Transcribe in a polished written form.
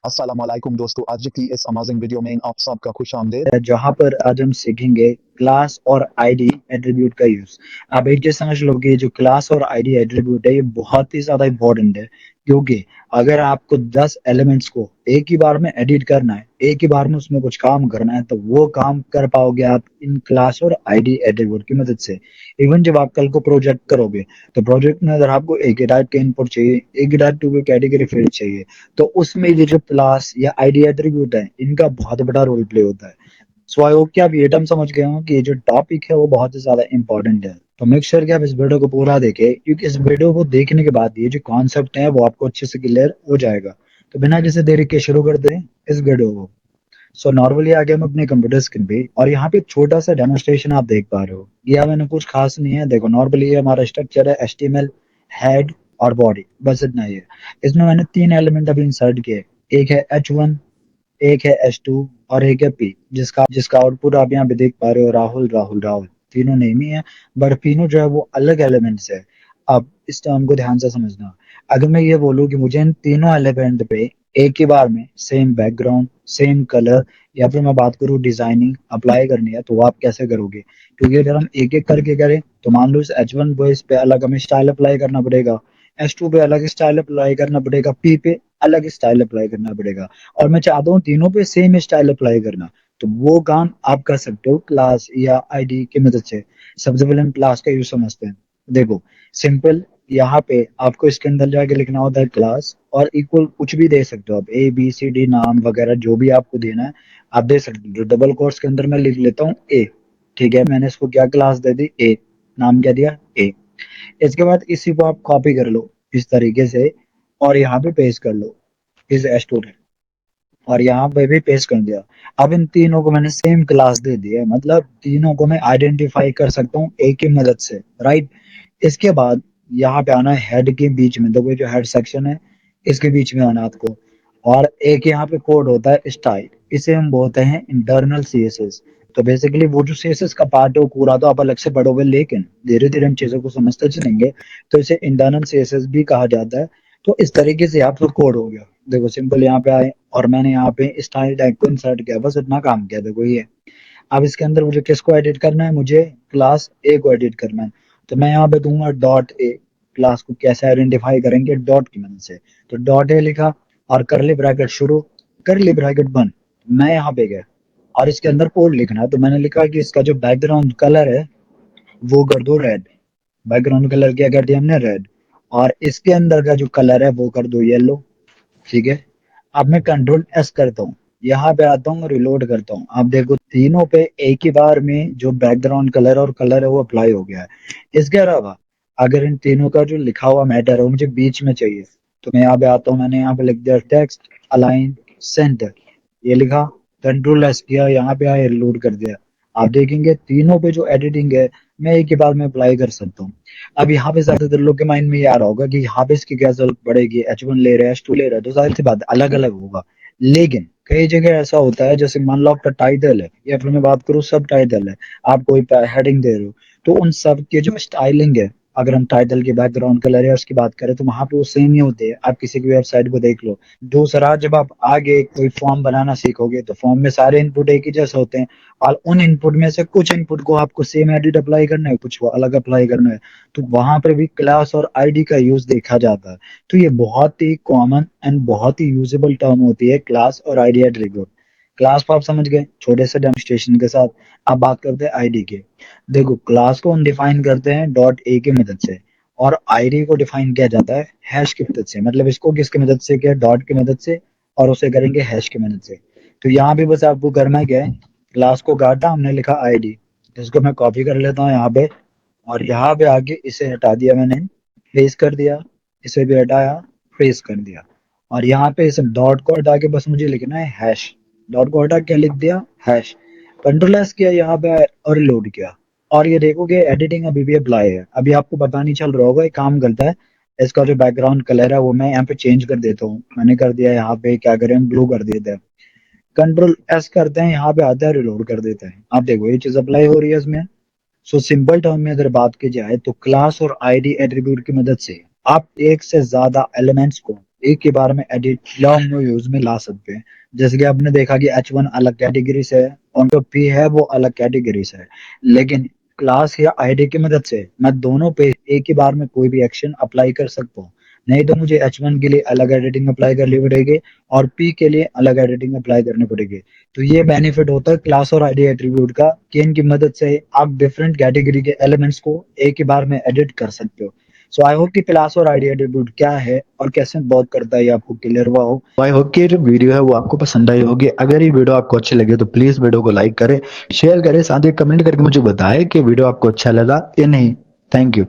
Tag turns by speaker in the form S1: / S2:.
S1: अस्सलाम वालेकुम दोस्तों, आज की इस अमेजिंग वीडियो में आप सबका खुश आमदीद।
S2: जहां पर आज हम सीखेंगे क्लास और आईडी एट्रीब्यूट का यूज। आप एक चीज समझ लो कि जो क्लास और आईडी एट्रीब्यूट है ये बहुत ही ज्यादा इंपॉर्टेंट है, क्योंकि अगर आपको 10 एलिमेंट्स को एक ही बार में एडिट करना है, एक ही बार में उसमें कुछ काम करना है, तो वो काम कर पाओगे आप इन क्लास और आईडी एट्रीब्यूट की मदद से। इवन जब आप कल को प्रोजेक्ट करोगे, तो प्रोजेक्ट में अगर आपको एक ही टाइप के इनपुट चाहिए, एक ही टाइप की कैटेगरी फील्ड चाहिए, तो उसमें ये जो क्लास या आईडी एट्रीब्यूट है इनका बहुत बड़ा रोल प्ले होता है। सो आई होप कि आप ये टर्म समझ गए हो कि ये जो टॉपिक है वो बहुत ही ज्यादा इंपॉर्टेंट है। तो मेक श्योर कि आप इस वीडियो को पूरा देखें, क्योंकि इस वीडियो को देखने के बाद ये जो कॉन्सेप्ट है वो आपको अच्छे से क्लियर हो जाएगा। तो बिना किसी देरी के शुरू करते हैं इस वीडियो को। सो नॉर्मली आगे हम अपने कंप्यूटर स्क्रीन पे, और यहाँ पे एक छोटा सा डेमोन्स्ट्रेशन आप देख पा रहे हो। ये मैंने कुछ खास नहीं है, देखो नॉर्मली हमारा स्ट्रक्चर है HTML, हेड और बॉडी, बस इतना ही है। इसमें मैंने 3 एलिमेंट अभी इंसर्ट किए। एक है H1, एक है H2 और एक है P, जिसका जिसका आउटपुट आप यहाँ पे देख पा रहे हो, राहुल राहुल राहुल। तीनों नेम ही है, बट तीनों जो है वो अलग एलिमेंट्स है। अब इस टर्म को ध्यान से समझना। अगर मैं ये बोलूँ कि मुझे इन तीनों एलिमेंट पे एक ही बार में सेम बैकग्राउंड, सेम कलर, या फिर मैं बात करूँ डिजाइनिंग अप्लाई करनी है, तो वो आप कैसे करोगे? क्योंकि अगर हम एक एक करके करें, तो मान लो इस H1 पे इस पे अलग हमें स्टाइल अप्लाई करना पड़ेगा, H2 पे अलग स्टाइल अप्लाई करना पड़ेगा, P पे अलग स्टाइल अप्लाई करना पड़ेगा, और मैं चाहता हूँ तीनों पे सेम स्टाइल अप्लाई करना। तो वो काम आप कर सकते हो क्लास या आईडी की मदद से। सबसे पहले हम क्लास का यूज समझते हैं। देखो सिंपल, यहाँ पे आपको इसके अंदर जाके लिखना होता है क्लास, और इक्वल कुछ भी दे सकते हो आप, ABCD नाम वगैरह जो भी आपको देना है आप दे सकते हो। जो डबल कोट्स के अंदर मैं लिख लेता हूँ A, ठीक है, मैंने इसको क्या क्लास दे दी, A, नाम क्या दिया, A। इसके बाद इसी को आप कॉपी कर लो इस तरीके से, और यहाँ पे पेस्ट कर लो इस स्टूडेंट, और यहाँ पे भी पेस्ट कर दिया। अब इन तीनों को मैंने सेम क्लास दे दी है, मतलब तीनों को मैं आइडेंटिफाई कर सकता हूँ एक की मदद से, राइट। इसके बाद यहाँ पे आना है हेड के बीच में, देखो जो हेड सेक्शन है इसके बीच में आना है आपको। और एक यहाँ पे कोड होता है स्टाइल, इसे हम बोलते हैं इंटरनल CSS। तो बेसिकली वो जो CSS का पार्ट है वो पूरा तो आप अलग से पढ़ोगे, लेकिन धीरे धीरे हम चीजों को समझते चलेंगे, तो इसे इंटरनल CSS भी कहा जाता है। तो इस तरीके से आपका कोड हो गया। देखो सिंपल, यहाँ पे आए और मैंने यहाँ पे स्टाइल टैग को इंसर्ट किया, बस इतना काम किया, देखो ये। अब इसके अंदर मुझे किसको एडिट करना है, मुझे क्लास A को एडिट करना है। तो मैं यहाँ पे दूंगा .a। क्लास को कैसे आइडेंटिफाई करेंगे, डॉट की मदद से। तो .a लिखा, और करली ब्रैकेट शुरू, करली ब्रैकेट बंद। मैं यहाँ पे गया और इसके अंदर कोड लिखना है, तो मैंने लिखा कि इसका जो बैकग्राउंड कलर है वो कर दो रेड। बैकग्राउंड कलर क्या कर दिया हमने, रेड। और इसके अंदर का जो कलर है वो कर दो येलो, ठीक है। अब मैं Ctrl+S करता हूँ, यहाँ पे आता हूँ, रिलोड करता हूँ। आप देखो तीनों पे एक ही बार में जो बैकग्राउंड कलर और कलर है वो अप्लाई हो गया है। इसके अलावा अगर इन तीनों का जो लिखा हुआ मैटर है वो मुझे बीच में चाहिए, तो मैं यहाँ पे आता हूँ, मैंने यहाँ पे लिख दिया टेक्स्ट अलाइन सेंटर, ये लिखा, Ctrl+S किया, यहाँ पे आया, रिलोड कर दिया। आप देखेंगे तीनों पे जो एडिटिंग है मैं एक ही बार में अप्लाई कर सकता हूँ। अब यहाँ पे ज्यादातर लोग के माइंड में ये आ रहा होगा कि यहाँ पे इसकी क्या जरूरत पड़ेगी, H1 ले रहे हैं, H2 ले रहे हैं, तो जाहिर सी बात अलग अलग होगा। लेकिन कई जगह ऐसा होता है, जैसे मान लो आपका टाइटल है, या फिर मैं बात करूँ सब टाइटल है, आप कोई हेडिंग दे रहे हो, तो उन सब के जो स्टाइलिंग है, अगर हम टाइटल के बैकग्राउंड कलर है उसकी बात करें, तो वहां पे वो सेम ही होते हैं। आप किसी की वेबसाइट को देख लो। दूसरा, जब आप आगे कोई फॉर्म बनाना सीखोगे, तो फॉर्म में सारे इनपुट एक ही जैसे होते हैं, और उन इनपुट में से कुछ इनपुट को आपको सेम एडिट अप्लाई करना है, कुछ को अलग अप्लाई करना है। तो वहां पर भी क्लास और आईडी का यूज देखा जाता है। तो ये बहुत ही कॉमन एंड बहुत ही यूजेबल टर्म होती है क्लास और आईडी एट्रीब्यूट। क्लास को आप समझ गए छोटे से डेमोन्स्ट्रेशन के साथ। अब बात करते हैं आईडी की। देखो क्लास को हम डिफाइन करते हैं .a की मदद से, और आईडी को डिफाइन किया जाता है हैश की मदद से। मतलब इसको किसकी मदद से किया, डॉट की मदद से, और उसे करेंगे हैश की मदद से। तो यहाँ भी बस आपको करना क्या है, क्लास को काटा, हमने लिखा आईडी, जिसको मैं कॉपी कर लेता हूँ यहाँ पे, और यहाँ पे आके इसे हटा दिया मैंने, पेस्ट कर दिया, इसे भी हटाया, पेस्ट कर दिया। और यहाँ पे इस डॉट को हटा के बस मुझे लिखना है हैश। डॉट को हटा के लिख दिया हैश, Ctrl+S किया यहाँ पे और लोड किया। और ये देखोगे एडिटिंग अभी भी अप्लाई है, अभी आपको पता नहीं चल रहा होगा, एक काम करता है, इसका जो बैकग्राउंड कलर है वो मैं यहाँ पे चेंज कर देता हूँ। मैंने कर दिया यहाँ पे, क्या करें, ब्लू कर देते हैं। Ctrl+S करते हैं, यहाँ पे आता है, रिलोड कर देते हैं। आप देखो ये चीज अप्लाई हो रही है इसमें। सो सिंपल टर्म में अगर बात की जाए, तो क्लास और आईडी एट्रीब्यूट की मदद से आप एक से ज्यादा एलिमेंट्स को एक ही बार में एडिट लॉन्ग यूज में ला सकते हैं। जैसे कि आपने देखा कि H1 अलग कैटेगरी से है और जो P है वो अलग कैटेगरी से है, लेकिन क्लास या आईडी की मदद से मैं दोनों पे एक ही बार में कोई भी एक्शन अप्लाई कर सकता हूँ। नहीं तो मुझे H1 के लिए अलग एडिटिंग अप्लाई करनी पड़ेगी और P के लिए अलग एडिटिंग अप्लाई करनी पड़ेगी। तो ये बेनिफिट होता है क्लास और आईडी एट्रीब्यूट का कि इनकी मदद से आप डिफरेंट कैटेगरी के एलिमेंट्स को एक ही बार में एडिट कर सकते हो। सो आई होप कि क्लास और आईडी एट्रीब्यूट क्या है और कैसे वर्क करता है ये आपको क्लियर हुआ हो। आई होप कि जो वीडियो है वो आपको पसंद आई होगी। अगर ये वीडियो आपको अच्छी लगे तो प्लीज वीडियो को लाइक करें, शेयर करें, साथ ही कमेंट करके मुझे बताएं कि वीडियो आपको अच्छा लगा या नहीं। Thank you.